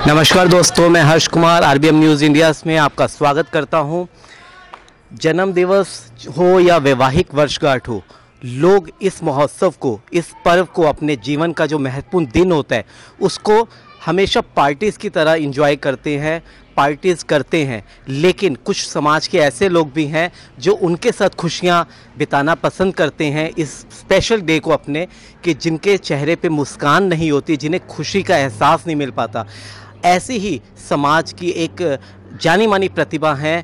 नमस्कार दोस्तों, मैं Harsh Kumar RBM news India में आपका स्वागत करता हूं। जन्म दिवस हो या वैवाहिक वर्षगांठ हो, लोग इस महोत्सव को, इस पर्व को अपने जीवन का जो महत्वपूर्ण दिन होता है उसको हमेशा पार्टीज़ की तरह एंजॉय करते हैं, पार्टीज़ करते हैं। लेकिन कुछ समाज के ऐसे लोग भी हैं जो उनके साथ खुशियां बिताना पसंद करते हैं इस स्पेशल डे को अपने, कि जिनके चेहरे पे मुस्कान नहीं होती, जिन्हें खुशी का एहसास नहीं मिल पाता। ऐसी ही समाज की एक जानी मानी प्रतिभा हैं,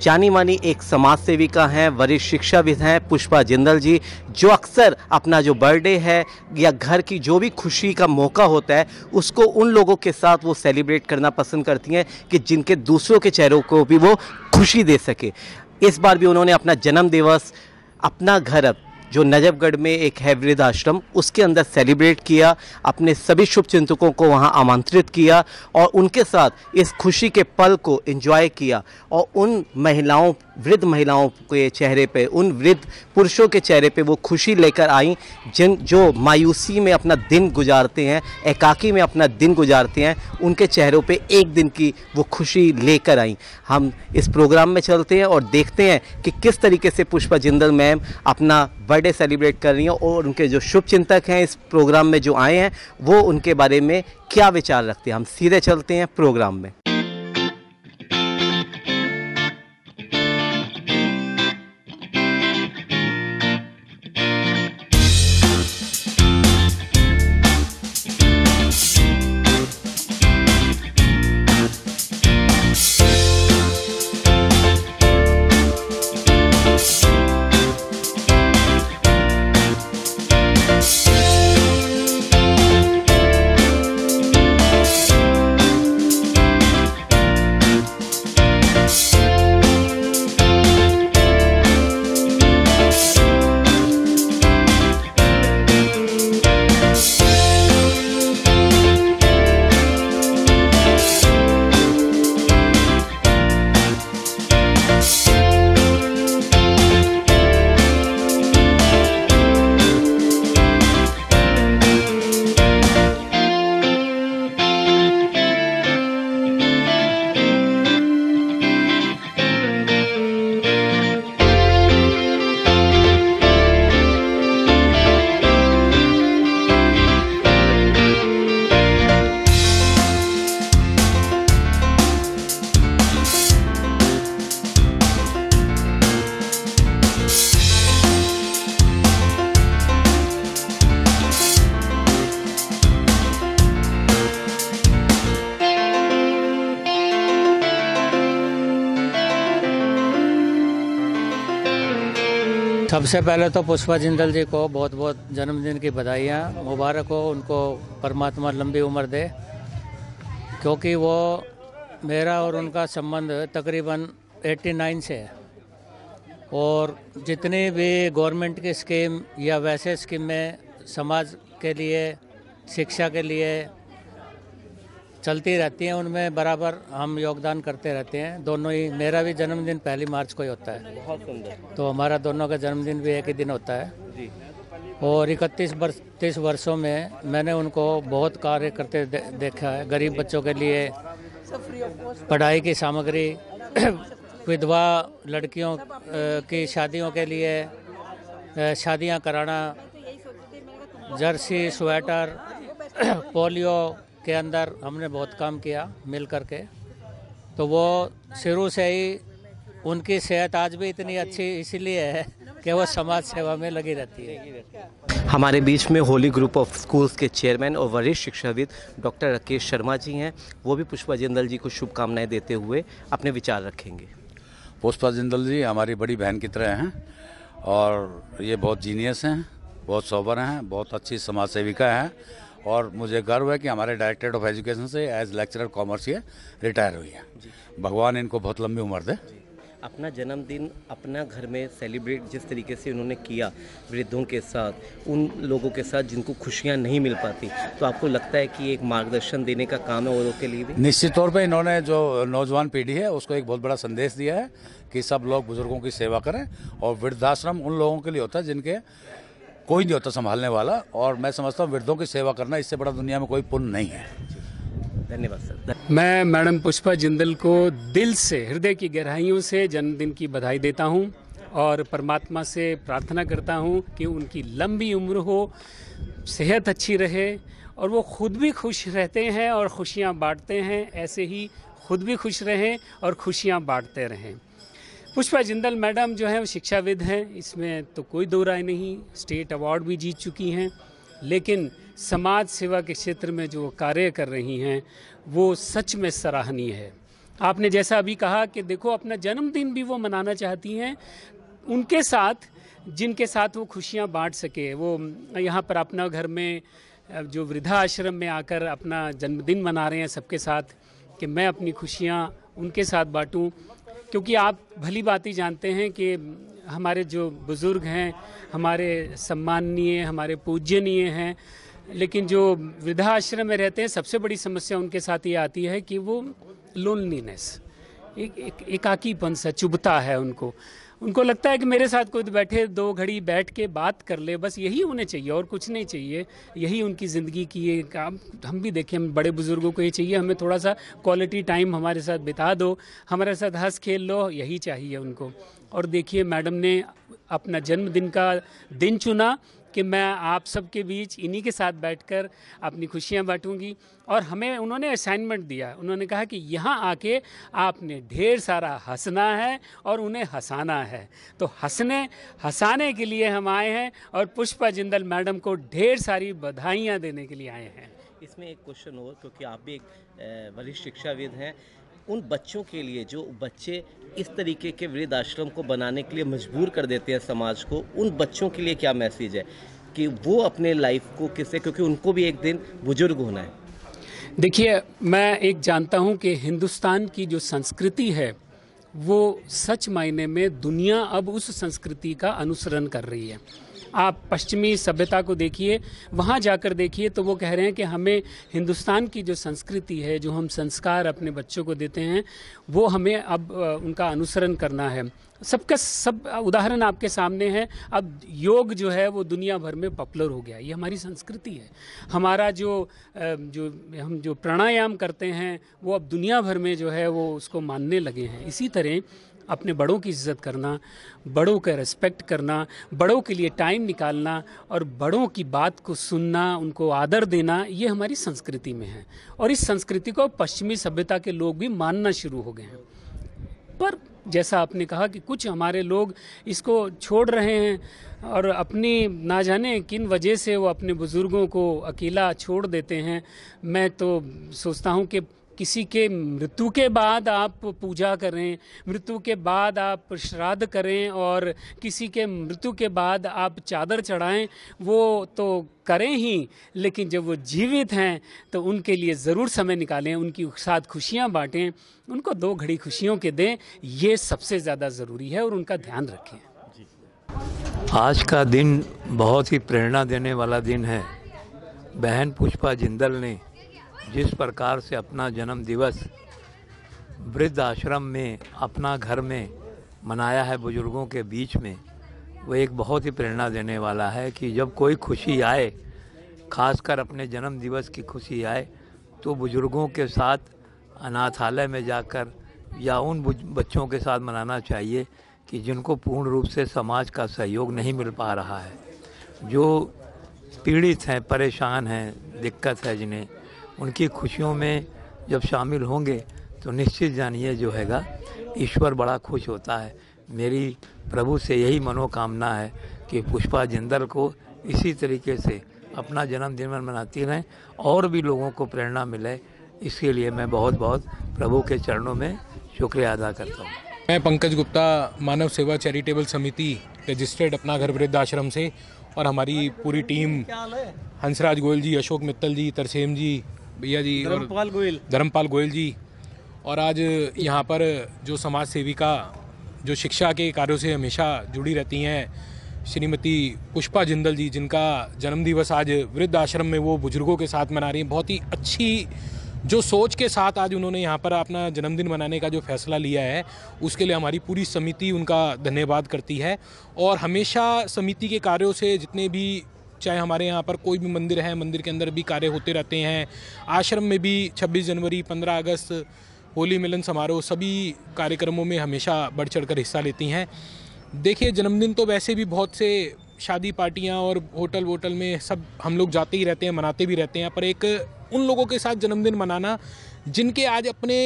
जानी मानी एक समाज सेविका हैं, वरिष्ठ शिक्षाविद हैं पुष्पा जिंदल जी, जो अक्सर अपना जो बर्थडे है या घर की जो भी खुशी का मौका होता है उसको उन लोगों के साथ वो सेलिब्रेट करना पसंद करती हैं कि जिनके दूसरों के चेहरों को भी वो खुशी दे सके। इस बार भी उन्होंने अपना जन्म दिवस अपना घर जो नजफगढ़ में एक है वृद्ध आश्रम, उसके अंदर सेलिब्रेट किया, अपने सभी शुभचिंतकों को वहां आमंत्रित किया और उनके साथ इस खुशी के पल को एंजॉय किया। और उन महिलाओं, वृद्ध महिलाओं के चेहरे पे, उन वृद्ध पुरुषों के चेहरे पे वो खुशी लेकर आई जो मायूसी में अपना दिन गुजारते हैं, एकाकी में अपना दिन गुजारते हैं, उनके चेहरों पे एक दिन की वो खुशी लेकर आई। हम इस प्रोग्राम में चलते हैं और देखते हैं कि किस तरीके से पुष्पा जिंदल मैम अपना बर्थडे सेलिब्रेट कर रही हैं और उनके जो शुभचिंतक हैं इस प्रोग्राम में जो आए हैं वो उनके बारे में क्या विचार रखते हैं। हम सीधे चलते हैं प्रोग्राम में। सबसे पहले तो पुष्पा जिंदल जी को बहुत बहुत जन्मदिन की बधाइयाँ, मुबारक हो, उनको परमात्मा लंबी उम्र दे, क्योंकि वो मेरा और उनका संबंध तकरीबन 89 से है। और जितनी भी गवर्नमेंट की स्कीम या वैसे स्कीम में समाज के लिए, शिक्षा के लिए चलती रहती हैं, उनमें बराबर हम योगदान करते रहते हैं। दोनों ही, मेरा भी जन्मदिन 1 मार्च को ही होता है। बहुत सुंदर। तो हमारा दोनों का जन्मदिन भी एक ही दिन होता है जी। और 31 वर्षों में मैंने उनको बहुत कार्य करते देखा है। गरीब बच्चों के लिए पढ़ाई की सामग्री, विधवा लड़कियों की शादियों के लिए शादियां कराना, जर्सी, स्वेटर, पोलियो के अंदर हमने बहुत काम किया मिल करके। तो वो शुरू से ही, उनकी सेहत आज भी इतनी अच्छी इसीलिए है कि वो समाज सेवा में लगी रहती है। हमारे बीच में होली ग्रुप ऑफ स्कूल्स के चेयरमैन और वरिष्ठ शिक्षाविद डॉक्टर राकेश शर्मा जी हैं। वो भी पुष्पा जिंदल जी को शुभकामनाएं देते हुए अपने विचार रखेंगे। पुष्पा जिंदल जी हमारी बड़ी बहन की तरह हैं और ये बहुत जीनियस हैं, बहुत सोबर हैं, बहुत अच्छी समाज सेविका हैं और मुझे गर्व है कि हमारे डायरेक्टरेट ऑफ एजुकेशन से एज लेक्चरर कॉमर्स ये रिटायर हुई है। भगवान इनको बहुत लंबी उम्र दे। अपना जन्मदिन अपना घर में सेलिब्रेट जिस तरीके से उन्होंने किया वृद्धों के साथ, उन लोगों के साथ जिनको खुशियां नहीं मिल पाती, तो आपको लगता है कि एक मार्गदर्शन देने का काम है औरों के लिए भी? निश्चित तौर पे इन्होंने जो नौजवान पीढ़ी है उसको एक बहुत बड़ा संदेश दिया है कि सब लोग बुजुर्गों की सेवा करें। और वृद्धाश्रम उन लोगों के लिए होता है जिनके कोई नहीं होता संभालने वाला, और मैं समझता हूँ वृद्धों की सेवा करना इससे बड़ा दुनिया में कोई पुण्य नहीं है। धन्यवाद सर। मैं मैडम पुष्पा जिंदल को दिल से, हृदय की गहराइयों से जन्मदिन की बधाई देता हूं और परमात्मा से प्रार्थना करता हूं कि उनकी लंबी उम्र हो, सेहत अच्छी रहे और वो खुद भी खुश रहते हैं और खुशियां बांटते हैं। ऐसे ही खुद भी खुश रहें और खुशियां बांटते रहें। पुष्पा जिंदल मैडम जो है वो शिक्षाविद हैं, इसमें तो कोई दो राय नहीं। स्टेट अवार्ड भी जीत चुकी हैं, लेकिन समाज सेवा के क्षेत्र में जो कार्य कर रही हैं वो सच में सराहनीय है। आपने जैसा अभी कहा कि देखो अपना जन्मदिन भी वो मनाना चाहती हैं उनके साथ जिनके साथ वो खुशियां बांट सके। वो यहाँ पर अपना घर में जो वृद्धाश्रम में आकर अपना जन्मदिन मना रहे हैं सबके साथ, कि मैं अपनी खुशियाँ उनके साथ बांटूं, क्योंकि आप भली बात ही जानते हैं कि हमारे जो बुज़ुर्ग हैं हमारे सम्माननीय, हमारे पूज्यनीय हैं, लेकिन जो वृद्धाश्रम में रहते हैं सबसे बड़ी समस्या उनके साथ ये आती है कि वो लोनलीनेस, एकाकीपन सा चुभता है उनको लगता है कि मेरे साथ कोई बैठे, 2 घड़ी बैठ के बात कर ले, बस यही उन्हें चाहिए और कुछ नहीं चाहिए। यही उनकी ज़िंदगी की ये काम। हम भी देखें, हम बड़े बुज़ुर्गों को ये चाहिए, हमें थोड़ा सा क्वालिटी टाइम हमारे साथ बिता दो, हमारे साथ हंस खेल लो, यही चाहिए उनको। और देखिए मैडम ने अपना जन्मदिन का दिन चुना कि मैं आप सबके बीच इन्हीं के साथ बैठकर अपनी खुशियां बांटूंगी। और हमें उन्होंने असाइनमेंट दिया, उन्होंने कहा कि यहाँ आके आपने ढेर सारा हंसना है और उन्हें हंसाना है। तो हंसाने के लिए हम आए हैं और पुष्पा जिंदल मैडम को ढेर सारी बधाइयाँ देने के लिए आए हैं। इसमें एक क्वेश्चन हो, क्योंकि आप भी एक वरिष्ठ शिक्षाविद हैं, उन बच्चों के लिए जो बच्चे इस तरीके के वृद्ध आश्रम को बनाने के लिए मजबूर कर देते हैं समाज को, उन बच्चों के लिए क्या मैसेज है कि वो अपने लाइफ को किससे, क्योंकि उनको भी एक दिन बुजुर्ग होना है। देखिए, मैं एक जानता हूं कि हिंदुस्तान की जो संस्कृति है वो सच मायने में दुनिया अब उस संस्कृति का अनुसरण कर रही है। आप पश्चिमी सभ्यता को देखिए, वहाँ जाकर देखिए तो वो कह रहे हैं कि हमें हिंदुस्तान की जो संस्कृति है, जो हम संस्कार अपने बच्चों को देते हैं, वो हमें अब उनका अनुसरण करना है। सब उदाहरण आपके सामने है। अब योग जो है वो दुनिया भर में पॉपुलर हो गया, ये हमारी संस्कृति है। हमारा हम जो प्राणायाम करते हैं वो अब दुनिया भर में जो है वो उसको मानने लगे हैं। इसी तरह अपने बड़ों की इज्जत करना, बड़ों का रिस्पेक्ट करना, बड़ों के लिए टाइम निकालना और बड़ों की बात को सुनना, उनको आदर देना, ये हमारी संस्कृति में है। और इस संस्कृति को पश्चिमी सभ्यता के लोग भी मानना शुरू हो गए हैं। पर जैसा आपने कहा कि कुछ हमारे लोग इसको छोड़ रहे हैं और अपनी ना जाने किन वजह से वो अपने बुज़ुर्गों को अकेला छोड़ देते हैं। मैं तो सोचता हूँ कि किसी के मृत्यु के बाद आप पूजा करें, मृत्यु के बाद आप श्राद्ध करें और किसी के मृत्यु के बाद आप चादर चढ़ाएं, वो तो करें ही, लेकिन जब वो जीवित हैं तो उनके लिए ज़रूर समय निकालें, उनकी साथ खुशियां बांटें, उनको 2 घड़ी खुशियों के दें। ये सबसे ज़्यादा ज़रूरी है और उनका ध्यान रखें। आज का दिन बहुत ही प्रेरणा देने वाला दिन है। बहन पुष्पा जिंदल ने जिस प्रकार से अपना जन्म दिवस वृद्ध आश्रम में, अपना घर में मनाया है बुजुर्गों के बीच में, वो एक बहुत ही प्रेरणा देने वाला है कि जब कोई खुशी आए, खासकर अपने जन्म दिवस की खुशी आए, तो बुजुर्गों के साथ अनाथालय में जाकर या उन बच्चों के साथ मनाना चाहिए कि जिनको पूर्ण रूप से समाज का सहयोग नहीं मिल पा रहा है, जो पीड़ित हैं, परेशान हैं, दिक्कत है जिन्हें, उनकी खुशियों में जब शामिल होंगे तो निश्चित जानिए जो हैगा ईश्वर बड़ा खुश होता है। मेरी प्रभु से यही मनोकामना है कि पुष्पा जिंदल को इसी तरीके से अपना जन्मदिन मनाती रहें और भी लोगों को प्रेरणा मिले। इसके लिए मैं बहुत बहुत प्रभु के चरणों में शुक्रिया अदा करता हूँ। मैं पंकज गुप्ता, मानव सेवा चैरिटेबल समिति रजिस्टर्ड अपना घर वृद्ध आश्रम से, और हमारी पूरी टीम हंसराज गोयल जी, अशोक मित्तल जी, तरसेम जी, भैया जी और धर्मपाल गोयल जी, और आज यहाँ पर जो समाज सेविका जो शिक्षा के कार्यों से हमेशा जुड़ी रहती हैं, श्रीमती पुष्पा जिंदल जी, जिनका जन्मदिवस आज वृद्ध आश्रम में वो बुजुर्गों के साथ मना रही हैं। बहुत ही अच्छी जो सोच के साथ आज उन्होंने यहाँ पर अपना जन्मदिन मनाने का जो फैसला लिया है, उसके लिए हमारी पूरी समिति उनका धन्यवाद करती है। और हमेशा समिति के कार्यों से जितने भी चाहे हमारे यहाँ पर कोई भी मंदिर है, मंदिर के अंदर भी कार्य होते रहते हैं। आश्रम में भी 26 जनवरी, 15 अगस्त, होली मिलन समारोह, सभी कार्यक्रमों में हमेशा बढ़ चढ़कर हिस्सा लेती हैं। देखिए, जन्मदिन तो वैसे भी बहुत से शादी पार्टियां और होटल वोटल में सब हम लोग जाते ही रहते हैं, मनाते भी रहते हैं, पर एक उन लोगों के साथ जन्मदिन मनाना जिनके आज अपने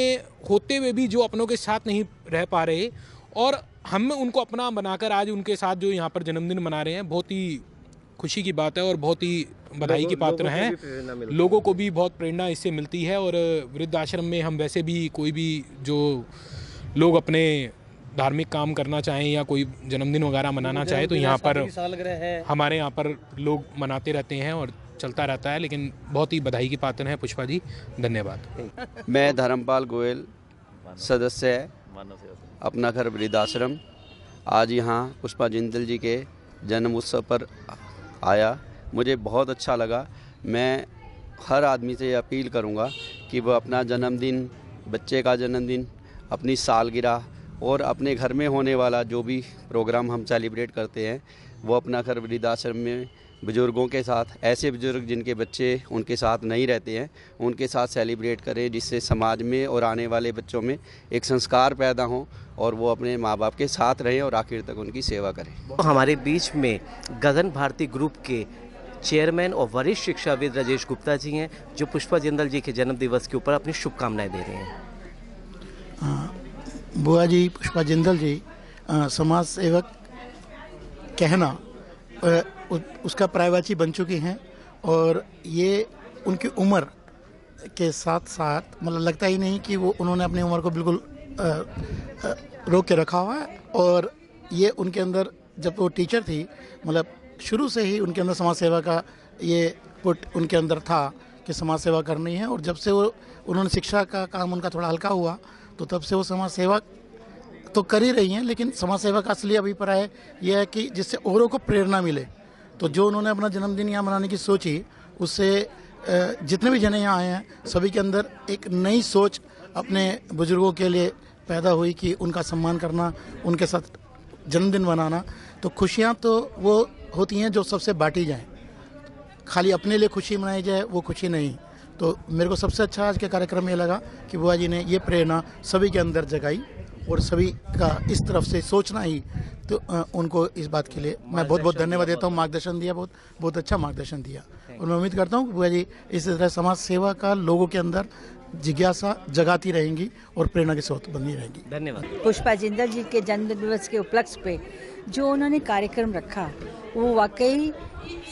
होते हुए भी जो अपनों के साथ नहीं रह पा रहे, और हम उनको अपना बनाकर आज उनके साथ जो यहाँ पर जन्मदिन मना रहे हैं, बहुत ही खुशी की बात है और बहुत ही बधाई के पात्र हैं। लोगों को भी बहुत प्रेरणा इससे मिलती है। और वृद्धाश्रम में हम वैसे भी कोई भी जो लोग अपने धार्मिक काम करना चाहें या कोई जन्मदिन वगैरह मनाना चाहे तो यहाँ पर हमारे यहाँ पर लोग मनाते रहते हैं और चलता रहता है। लेकिन बहुत ही बधाई की पात्र हैं पुष्पा जी, धन्यवाद। मैं धर्मपाल गोयल, सदस्य है अपना घर वृद्धाश्रम। आज यहाँ पुष्पा जिंदल जी के जन्म उत्सव पर आया, मुझे बहुत अच्छा लगा। मैं हर आदमी से अपील करूँगा कि वह अपना जन्मदिन, बच्चे का जन्मदिन, अपनी सालगिरह और अपने घर में होने वाला जो भी प्रोग्राम हम सेलिब्रेट करते हैं वो अपना घर वृद्धाश्रम में बुज़ुर्गों के साथ, ऐसे बुज़ुर्ग जिनके बच्चे उनके साथ नहीं रहते हैं, उनके साथ सेलिब्रेट करें, जिससे समाज में और आने वाले बच्चों में एक संस्कार पैदा हो और वो अपने माँ बाप के साथ रहें और आखिर तक उनकी सेवा करें। हमारे बीच में गगन भारती ग्रुप के चेयरमैन और वरिष्ठ शिक्षाविद राजेश गुप्ता जी हैं, जो पुष्पा जिंदल जी के जन्म दिवस के ऊपर अपनी शुभकामनाएं दे रहे हैं। बुआ जी पुष्पा जिंदल जी समाज सेवक कहना उसका पर्यायवाची बन चुकी हैं, और ये उनकी उम्र के साथ साथ मतलब लगता ही नहीं कि वो उन्होंने अपनी उम्र को बिल्कुल रोक के रखा हुआ है। और ये उनके अंदर, जब वो टीचर थी, मतलब शुरू से ही उनके अंदर समाज सेवा का ये पुट उनके अंदर था कि समाज सेवा करनी है। और जब से वो उन्होंने शिक्षा का काम उनका थोड़ा हल्का हुआ तो तब से वो समाज सेवा तो कर ही रही हैं, लेकिन समाज सेवा का असली अभिप्राय यह है कि जिससे औरों को प्रेरणा मिले। तो जो उन्होंने अपना जन्मदिन यहाँ मनाने की सोची, उससे जितने भी जने यहाँ आए हैं सभी के अंदर एक नई सोच अपने बुजुर्गों के लिए पैदा हुई कि उनका सम्मान करना, उनके साथ जन्मदिन मनाना। तो खुशियाँ तो वो होती हैं जो सबसे बांटी जाएं, खाली अपने लिए खुशी मनाई जाए वो खुशी नहीं। तो मेरे को सबसे अच्छा आज के कार्यक्रम में लगा कि बुआ जी ने ये प्रेरणा सभी के अंदर जगाई और सभी का इस तरफ से सोचना ही, तो उनको इस बात के लिए मैं बहुत बहुत धन्यवाद देता हूँ। मार्गदर्शन दिया, बहुत अच्छा मार्गदर्शन दिया, और मैं उम्मीद करता हूँ कि बुआ जी इस तरह समाज सेवा का लोगों के अंदर जिज्ञासा जगाती रहेंगी और प्रेरणा के स्रोत बनी रहेंगी। धन्यवाद। पुष्पा जिंदल जी के जन्म दिवस के उपलक्ष्य पे जो उन्होंने कार्यक्रम रखा वो वाकई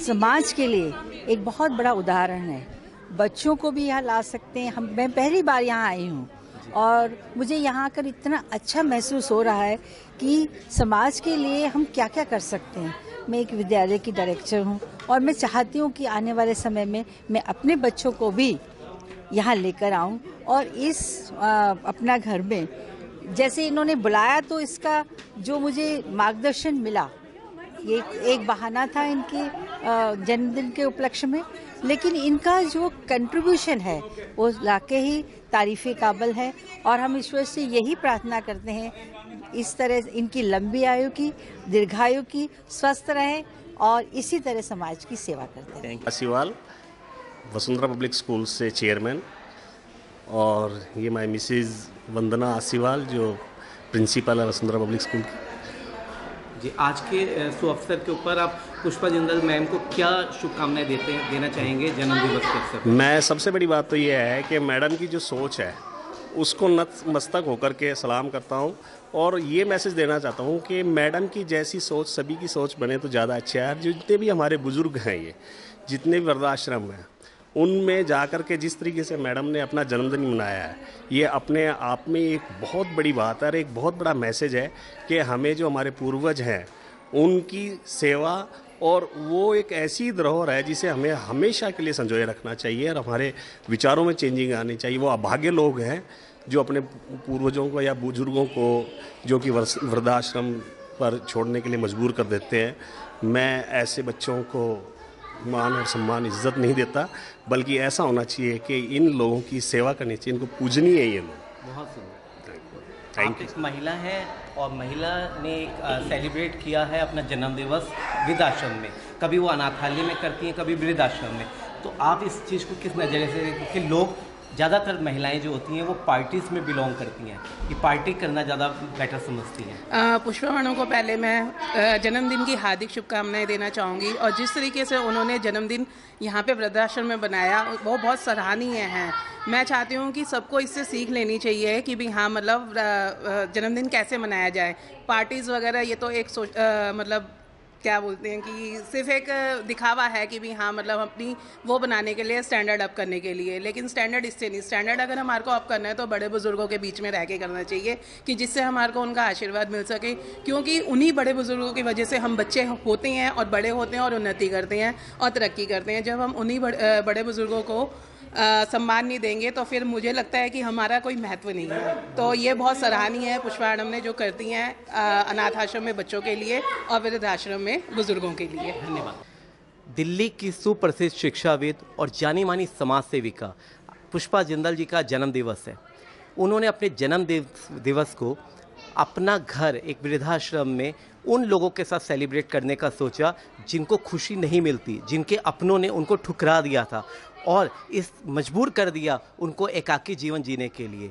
समाज के लिए एक बहुत बड़ा उदाहरण है। बच्चों को भी यहाँ ला सकते हैं। मैं पहली बार यहाँ आई हूँ और मुझे यहाँ आकर इतना अच्छा महसूस हो रहा है कि समाज के लिए हम क्या क्या कर सकते हैं। मैं एक विद्यालय की डायरेक्टर हूँ और मैं चाहती हूँ कि आने वाले समय में मैं अपने बच्चों को भी यहाँ लेकर आऊँ और इस अपना घर में जैसे इन्होंने बुलाया तो इसका जो मुझे मार्गदर्शन मिला, ये एक बहाना था इनके जन्मदिन के उपलक्ष्य में, लेकिन इनका जो कंट्रीब्यूशन है वो लाके ही तारीफ़े काबिल है। और हम ईश्वर से यही प्रार्थना करते हैं इस तरह इनकी लंबी आयु की, दीर्घायु की, स्वस्थ रहें और इसी तरह समाज की सेवा करते हैं। आसीवाल वसुंधरा पब्लिक स्कूल से चेयरमैन, और ये माय मिसेज वंदना आसीवाल जो प्रिंसिपल है वसुंधरा पब्लिक स्कूल की। जी, आज के शुभ अवसर के ऊपर आप पुष्पा जिंदल मैम को क्या शुभकामनाएं देना चाहेंगे जन्म दिवस के अवसर पर? मैं सबसे बड़ी बात तो ये है कि मैडम की जो सोच है उसको नतमस्तक होकर के सलाम करता हूँ और ये मैसेज देना चाहता हूँ कि मैडम की जैसी सोच सभी की सोच बने तो ज़्यादा अच्छा है। जितने भी हमारे बुजुर्ग हैं, ये जितने भी वृद्धाश्रम हैं, उनमें जाकर के जिस तरीके से मैडम ने अपना जन्मदिन मनाया है, ये अपने आप में एक बहुत बड़ी बात है और एक बहुत बड़ा मैसेज है कि हमें जो हमारे पूर्वज हैं उनकी सेवा, और वो एक ऐसी धरोहर है जिसे हमें हमेशा के लिए संजोए रखना चाहिए और हमारे विचारों में चेंजिंग आनी चाहिए। वो अभागे लोग हैं जो अपने पूर्वजों को या बुजुर्गों को जो कि वृद्धाश्रम पर छोड़ने के लिए मजबूर कर देते हैं। मैं ऐसे बच्चों को मान और सम्मान, इज्जत नहीं देता, बल्कि ऐसा होना चाहिए कि इन लोगों की सेवा करनी चाहिए, इनको पूजनीय है ये लोग। बहुत सुंदर। थैंक आप यू। एक महिला हैं और महिला ने एक सेलिब्रेट किया है अपना जन्म दिवस वृद्धाश्रम में। कभी वो अनाथालय में करती हैं, कभी वृद्धाश्रम में। तो आप इस चीज़ को किस नज़रिए से, क्योंकि लोग ज़्यादातर महिलाएं जो होती हैं वो पार्टीज़ में बिलोंग करती हैं कि पार्टी करना ज़्यादा बेटर समझती हैं। पुष्पा मैडम को पहले मैं जन्मदिन की हार्दिक शुभकामनाएं देना चाहूँगी, और जिस तरीके से उन्होंने जन्मदिन यहाँ पे वृद्धाश्रम में बनाया वो बहुत सराहनीय है। मैं चाहती हूँ कि सबको इससे सीख लेनी चाहिए कि भी हाँ मतलब जन्मदिन कैसे मनाया जाए। पार्टीज़ वगैरह ये तो एक मतलब क्या बोलते हैं कि सिर्फ एक दिखावा है कि भी हाँ मतलब अपनी वो बनाने के लिए, स्टैंडर्ड अप करने के लिए। लेकिन स्टैंडर्ड इससे नहीं, स्टैंडर्ड अगर हमारे को अप करना है तो बड़े बुजुर्गों के बीच में रह के करना चाहिए कि जिससे हमारे को उनका आशीर्वाद मिल सके, क्योंकि उन्हीं बड़े बुजुर्गों की वजह से हम बच्चे होते हैं और बड़े होते हैं और उन्नति करते हैं और तरक्की करते हैं। जब हम उन्हीं बड़े बुजुर्गों को सम्मान नहीं देंगे तो फिर मुझे लगता है कि हमारा कोई महत्व नहीं है। तो ये बहुत सराहनीय है पुष्पा मैडम ने जो करती हैं अनाथ आश्रम में बच्चों के लिए और वृद्धाश्रम में बुजुर्गों के लिए। धन्यवाद। दिल्ली की सुप्रसिद्ध शिक्षाविद और जानी मानी समाज सेविका पुष्पा जिंदल जी का जन्म दिवस है। उन्होंने अपने जन्म दिवस को अपना घर एक वृद्धाश्रम में उन लोगों के साथ सेलिब्रेट करने का सोचा जिनको खुशी नहीं मिलती, जिनके अपनों ने उनको ठुकरा दिया था और इस मजबूर कर दिया उनको एकाकी जीवन जीने के लिए।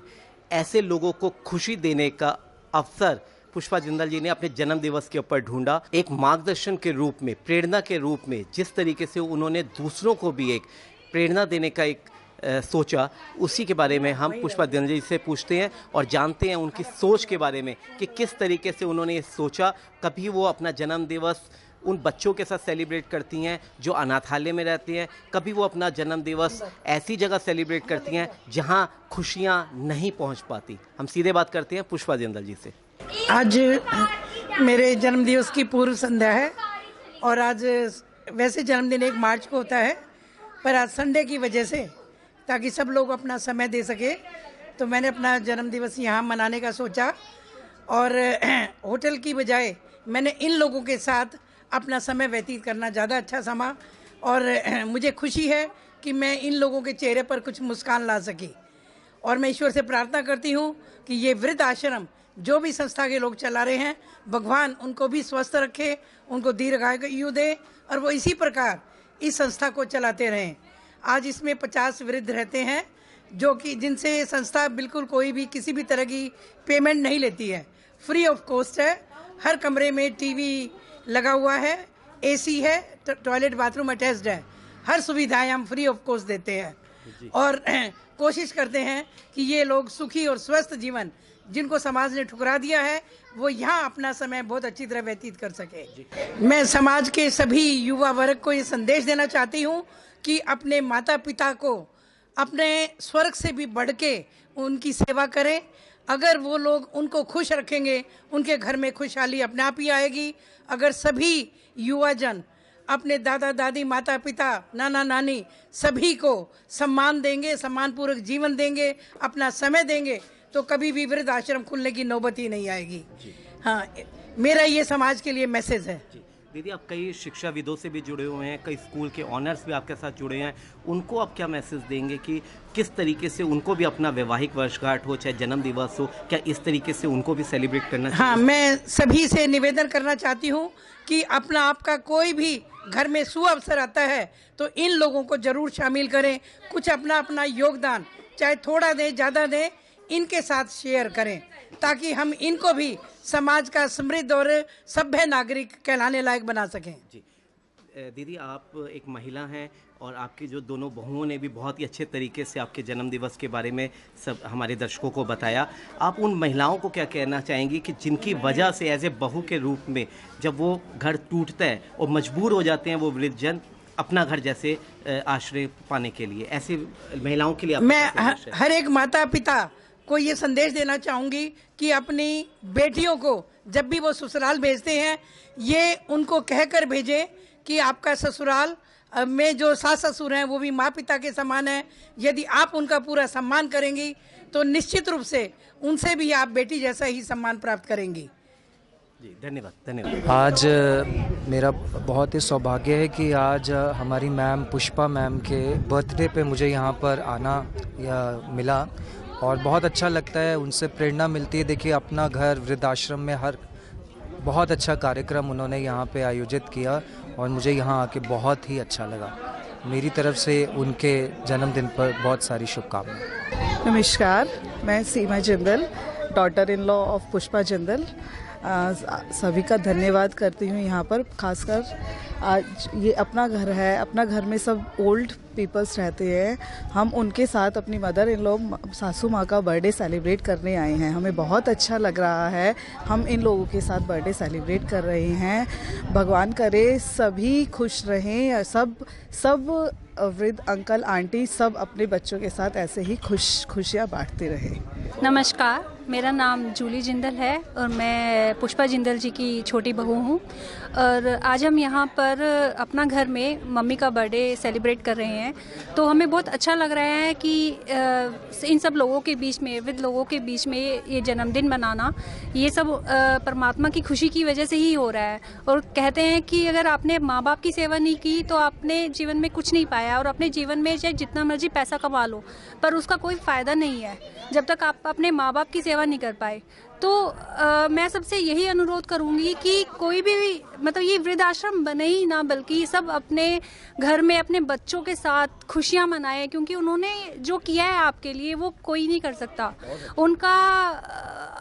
ऐसे लोगों को खुशी देने का अवसर पुष्पा जिंदल जी ने अपने जन्म दिवस के ऊपर ढूंढा। एक मार्गदर्शन के रूप में, प्रेरणा के रूप में, जिस तरीके से उन्होंने दूसरों को भी एक प्रेरणा देने का एक सोचा, उसी के बारे में हम पुष्पा जिंदल जी से पूछते हैं और जानते हैं उनकी सोच के बारे में कि किस तरीके से उन्होंने ये सोचा। कभी वो अपना जन्म दिवस उन बच्चों के साथ सेलिब्रेट करती हैं जो अनाथालय में रहते हैं, कभी वो अपना जन्म दिवस ऐसी जगह सेलिब्रेट करती हैं जहां खुशियां नहीं पहुंच पाती। हम सीधे बात करते हैं पुष्पा जिंदल जी से। आज मेरे जन्मदिवस की पूर्व संध्या है और आज वैसे जन्मदिन 1 मार्च को होता है, पर आज संडे की वजह से ताकि सब लोग अपना समय दे सके तो मैंने अपना जन्मदिवस यहाँ मनाने का सोचा और होटल की बजाय मैंने इन लोगों के साथ अपना समय व्यतीत करना ज़्यादा अच्छा समा और मुझे खुशी है कि मैं इन लोगों के चेहरे पर कुछ मुस्कान ला सकी। और मैं ईश्वर से प्रार्थना करती हूँ कि ये वृद्ध आश्रम जो भी संस्था के लोग चला रहे हैं, भगवान उनको भी स्वस्थ रखे, उनको दीर्घायु दे और वो इसी प्रकार इस संस्था को चलाते रहें। आज इसमें 50 वृद्ध रहते हैं जो कि जिनसे संस्था बिल्कुल कोई भी किसी भी तरह की पेमेंट नहीं लेती है, फ्री ऑफ कॉस्ट है। हर कमरे में टीवी लगा हुआ है, एसी है, टॉयलेट बाथरूम अटैच्ड है, हर सुविधाएं हम फ्री ऑफ कॉस्ट देते हैं और कोशिश करते हैं कि ये लोग सुखी और स्वस्थ जीवन जिनको समाज ने ठुकरा दिया है वो यहाँ अपना समय बहुत अच्छी तरह व्यतीत कर सके। मैं समाज के सभी युवा वर्ग को ये संदेश देना चाहती हूँ कि अपने माता पिता को अपने स्वर्ग से भी बढ़ के उनकी सेवा करें। अगर वो लोग उनको खुश रखेंगे, उनके घर में खुशहाली अपने आप ही आएगी। अगर सभी युवाजन अपने दादा दादी, माता पिता, नाना नानी सभी को सम्मान देंगे, सम्मानपूर्वक जीवन देंगे, अपना समय देंगे, तो कभी भी वृद्ध आश्रम खुलने की नौबत ही नहीं आएगी। हाँ, मेरा ये समाज के लिए मैसेज है। दीदी, आप कई शिक्षाविदों से भी जुड़े हुए हैं, कई स्कूल के ऑनर्स भी आपके साथ जुड़े हैं, उनको आप क्या मैसेज देंगे कि किस तरीके से उनको भी अपना वैवाहिक वर्षगांठ हो चाहे जन्म दिवस हो, क्या इस तरीके से उनको भी सेलिब्रेट करना चाहिए? हाँ, मैं सभी से निवेदन करना चाहती हूँ कि अपना आपका कोई भी घर में शुभ अवसर आता है तो इन लोगों को जरूर शामिल करें। कुछ अपना अपना योगदान चाहे थोड़ा दें ज़्यादा दें, इनके साथ शेयर करें ताकि हम इनको भी समाज का समृद्ध और सभ्य नागरिक कहलाने लायक बना सकें। जी दीदी, आप एक महिला हैं और आपकी जो दोनों बहुओं ने भी बहुत ही अच्छे तरीके से आपके जन्म दिवस के बारे में सब हमारे दर्शकों को बताया। आप उन महिलाओं को क्या कहना चाहेंगी कि जिनकी वजह से एज ए बहू के रूप में जब वो घर टूटता है और मजबूर हो जाते हैं वो वृद्धजन अपना घर जैसे आश्रय पाने के लिए, ऐसी महिलाओं के लिए मैं हर एक माता पिता को ये संदेश देना चाहूँगी कि अपनी बेटियों को जब भी वो ससुराल भेजते हैं ये उनको कहकर भेजें कि आपका ससुराल में जो सास ससुर हैं वो भी माँ पिता के समान हैं। यदि आप उनका पूरा सम्मान करेंगी तो निश्चित रूप से उनसे भी आप बेटी जैसा ही सम्मान प्राप्त करेंगी। जी धन्यवाद। धन्यवाद। आज मेरा बहुत ही सौभाग्य है कि आज हमारी मैम पुष्पा मैम के बर्थडे पे मुझे यहाँ पर आना मिला और बहुत अच्छा लगता है, उनसे प्रेरणा मिलती है। देखिए अपना घर वृद्धाश्रम में हर बहुत अच्छा कार्यक्रम उन्होंने यहाँ पे आयोजित किया और मुझे यहाँ आके बहुत ही अच्छा लगा। मेरी तरफ से उनके जन्मदिन पर बहुत सारी शुभकामनाएं। नमस्कार, मैं Seema Jindal, daughter in law of Pushpa Jindal, सभी का धन्यवाद करती हूँ यहाँ पर। खासकर आज ये अपना घर है, अपना घर में सब ओल्ड पीपल्स रहते हैं। हम उनके साथ अपनी मदर इन लॉ सासू माँ का बर्थडे सेलिब्रेट करने आए हैं। हमें बहुत अच्छा लग रहा है, हम इन लोगों के साथ बर्थडे सेलिब्रेट कर रहे हैं। भगवान करे सभी खुश रहें, सब वृद्ध अंकल आंटी सब अपने बच्चों के साथ ऐसे ही खुशियाँ बांटते रहें। नमस्कार, मेरा नाम जूली जिंदल है और मैं पुष्पा जिंदल जी की छोटी बहू हूँ। और आज हम यहाँ पर अपना घर में मम्मी का बर्थडे सेलिब्रेट कर रहे हैं। तो हमें बहुत अच्छा लग रहा है कि इन सब लोगों के बीच में, वृद्ध लोगों के बीच में ये जन्मदिन मनाना, ये सब परमात्मा की खुशी की वजह से ही हो रहा है। और कहते हैं कि अगर आपने माँ बाप की सेवा नहीं की तो आपने जीवन में कुछ नहीं पाया, और अपने जीवन में चाहे जितना मर्जी पैसा कमा लो पर उसका कोई फ़ायदा नहीं है जब तक आप अपने माँ बाप की सेवा नहीं कर पाए। तो मैं सबसे यही अनुरोध करूंगी कि कोई भी मतलब ये वृद्धाश्रम बने ही ना, बल्कि सब अपने घर में अपने बच्चों के साथ खुशियां मनाएं, क्योंकि उन्होंने जो किया है आपके लिए वो कोई नहीं कर सकता। उनका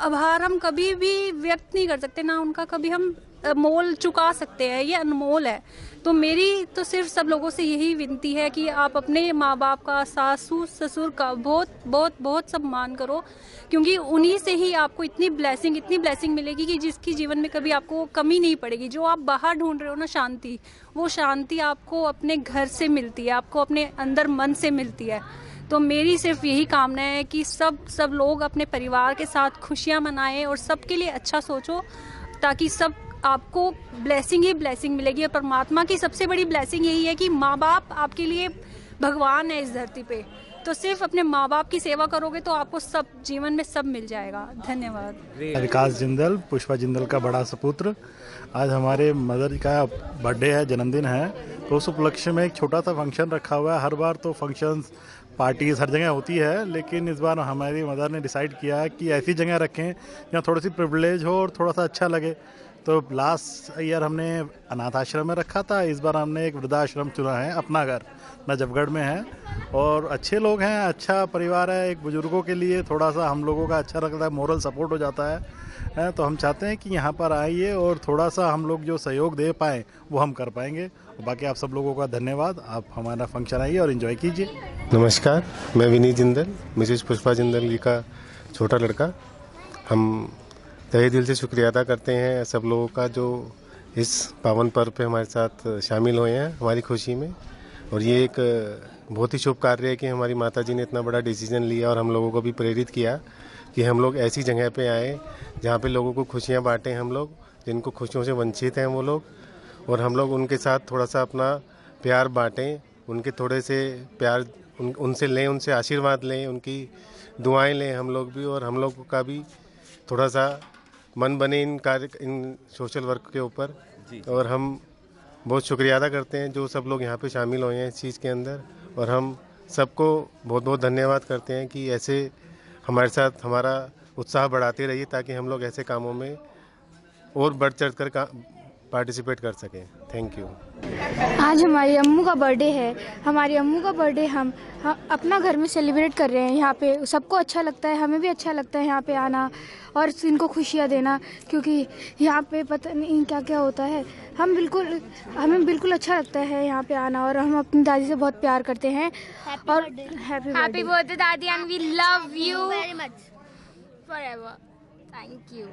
आभार हम कभी भी व्यक्त नहीं कर सकते, ना उनका कभी हम मोल चुका सकते हैं, ये अनमोल है। तो मेरी तो सिर्फ सब लोगों से यही विनती है कि आप अपने माँ बाप का, सासू ससुर का बहुत बहुत बहुत सम्मान करो, क्योंकि उन्हीं से ही आपको इतनी ब्लेसिंग मिलेगी कि जिसकी जीवन में कभी आपको कमी नहीं पड़ेगी। जो आप बाहर ढूंढ रहे हो ना शांति, वो शांति आपको अपने घर से मिलती है, आपको अपने अंदर मन से मिलती है। तो मेरी सिर्फ यही कामना है कि सब लोग अपने परिवार के साथ खुशियाँ मनाएं और सबके लिए अच्छा सोचो, ताकि सब आपको ब्लेसिंग ही ब्लेसिंग मिलेगी। और परमात्मा की सबसे बड़ी ब्लेसिंग यही है कि माँ बाप आपके लिए भगवान है इस धरती पे। तो सिर्फ अपने माँ बाप की सेवा करोगे तो आपको सब जीवन में सब मिल जाएगा। धन्यवाद। विकास जिंदल, पुष्पा जिंदल का बड़ा सपुत्र। आज हमारे मदर का बर्थडे है, जन्मदिन है, तो उस उपलक्ष्य में एक छोटा सा फंक्शन रखा हुआ है। हर बार तो फंक्शंस पार्टीज हर जगह होती है, लेकिन इस बार हमारी मदर ने डिसाइड किया कि ऐसी जगह रखें जहाँ थोड़ी सी प्रिविलेज हो और थोड़ा सा अच्छा लगे। तो लास्ट ईयर हमने अनाथ आश्रम में रखा था, इस बार हमने एक वृद्धाश्रम चुना है। अपना घर नजफगढ़ में है और अच्छे लोग हैं, अच्छा परिवार है। एक बुजुर्गों के लिए थोड़ा सा हम लोगों का अच्छा लगता है, मोरल सपोर्ट हो जाता है। तो हम चाहते हैं कि यहाँ पर आइए और थोड़ा सा हम लोग जो सहयोग दे पाएँ वो हम कर पाएंगे। बाकी आप सब लोगों का धन्यवाद, आप हमारा फंक्शन आइए और एंजॉय कीजिए। नमस्कार, मैं विनीत जिंदल, मिसेज पुष्पा जिंदल जी का छोटा लड़का। हम तहे दिल से शुक्रिया अदा करते हैं सब लोगों का जो इस पावन पर्व पे हमारे साथ शामिल हुए हैं हमारी खुशी में। और ये एक बहुत ही शुभ कार्य है कि हमारी माता जी ने इतना बड़ा डिसीजन लिया और हम लोगों को भी प्रेरित किया कि हम लोग ऐसी जगह पे आए जहाँ पे लोगों को खुशियाँ बांटें, हम लोग जिनको खुशियों से वंचित हैं वो लोग, और हम लोग उनके साथ थोड़ा सा अपना प्यार बांटें, उनके थोड़े से प्यार उनसे लें, उनसे आशीर्वाद लें, उनकी दुआएं लें हम लोग भी, और हम लोग का भी थोड़ा सा मन बने इन सोशल वर्क के ऊपर। और हम बहुत शुक्रिया अदा करते हैं जो सब लोग यहाँ पे शामिल हुए हैं इस चीज़ के अंदर, और हम सबको बहुत बहुत धन्यवाद करते हैं कि ऐसे हमारे साथ हमारा उत्साह बढ़ाते रहिए ताकि हम लोग ऐसे कामों में और बढ़ चढ़ कर पार्टिसिपेट कर सकें। Thank you. आज हमारी अम्मू का बर्थडे है। हमारी अम्मू का बर्थडे हम अपना घर में सेलिब्रेट कर रहे हैं। यहाँ पे सबको अच्छा लगता है, हमें भी अच्छा लगता है यहाँ पे आना और इनको खुशियाँ देना, क्योंकि यहाँ पे पता नहीं क्या क्या होता है। हमें बिल्कुल अच्छा लगता है यहाँ पे आना, और हम अपनी दादी से बहुत प्यार करते हैं। और हैप्पी बर्थडे दादी, and we love you very much forever. Thank you.